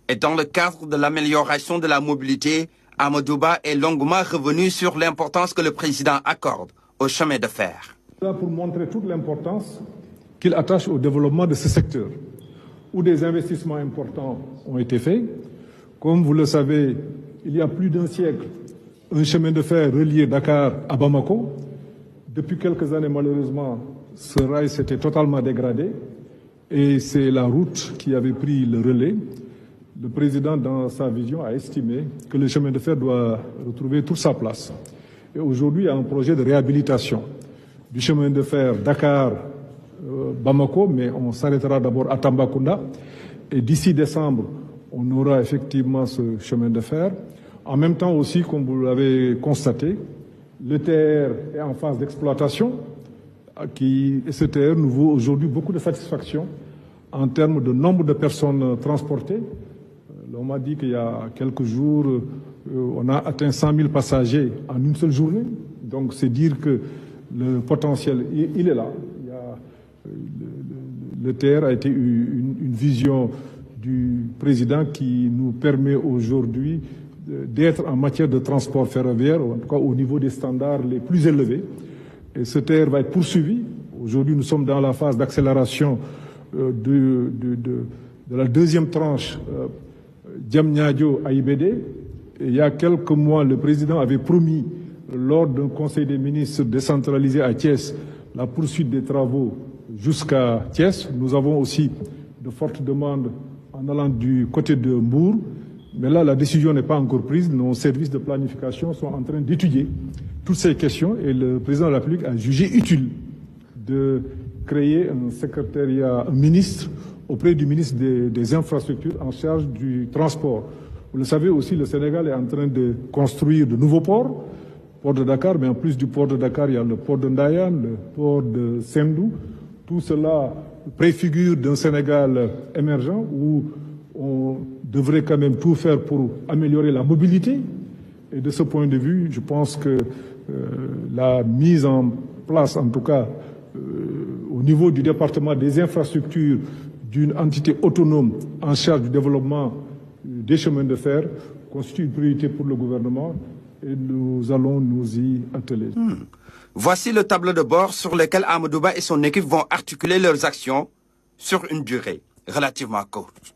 Et dans le cadre de l'amélioration de la mobilité, Amadou Ba est longuement revenu sur l'importance que le président accorde au chemin de fer. Pour montrer toute l'importance qu'il attache au développement de ce secteur, où des investissements importants ont été faits. Comme vous le savez, il y a plus d'un siècle, un chemin de fer relié Dakar à Bamako. Depuis quelques années, malheureusement, ce rail s'était totalement dégradé et c'est la route qui avait pris le relais. Le président, dans sa vision, a estimé que le chemin de fer doit retrouver toute sa place. Et aujourd'hui, il y a un projet de réhabilitation du chemin de fer Dakar-Bamako, mais on s'arrêtera d'abord à Tambacounda. Et d'ici décembre, on aura effectivement ce chemin de fer. En même temps aussi, comme vous l'avez constaté, le TER est en phase d'exploitation. Et ce TER nous vaut aujourd'hui beaucoup de satisfaction en termes de nombre de personnes transportées. On m'a dit qu'il y a quelques jours, on a atteint 100 000 passagers en une seule journée. Donc c'est dire que le potentiel, il est là. Le TER a été une vision du président qui nous permet aujourd'hui d'être en matière de transport ferroviaire, en tout cas au niveau des standards les plus élevés. Et ce TER va être poursuivi. Aujourd'hui, nous sommes dans la phase d'accélération de la deuxième tranche Diamniadio à IBD. Et il y a quelques mois, le président avait promis, lors d'un conseil des ministres décentralisé à Thiès, la poursuite des travaux jusqu'à Thiès. Nous avons aussi de fortes demandes en allant du côté de Mbour. Mais là, la décision n'est pas encore prise. Nos services de planification sont en train d'étudier toutes ces questions et le président de la République a jugé utile de créer un secrétariat, un ministre auprès du ministre des Infrastructures en charge du transport. Vous le savez aussi, le Sénégal est en train de construire de nouveaux ports, port de Dakar, mais en plus du port de Dakar, il y a le port de Ndayan, le port de Sendou. Tout cela préfigure d'un Sénégal émergent où on devrait quand même tout faire pour améliorer la mobilité. Et de ce point de vue, je pense que la mise en place, en tout cas au niveau du département des infrastructures, d'une entité autonome en charge du développement des chemins de fer constitue une priorité pour le gouvernement et nous allons nous y atteler. Voici le tableau de bord sur lequel Amadou Ba et son équipe vont articuler leurs actions sur une durée relativement courte.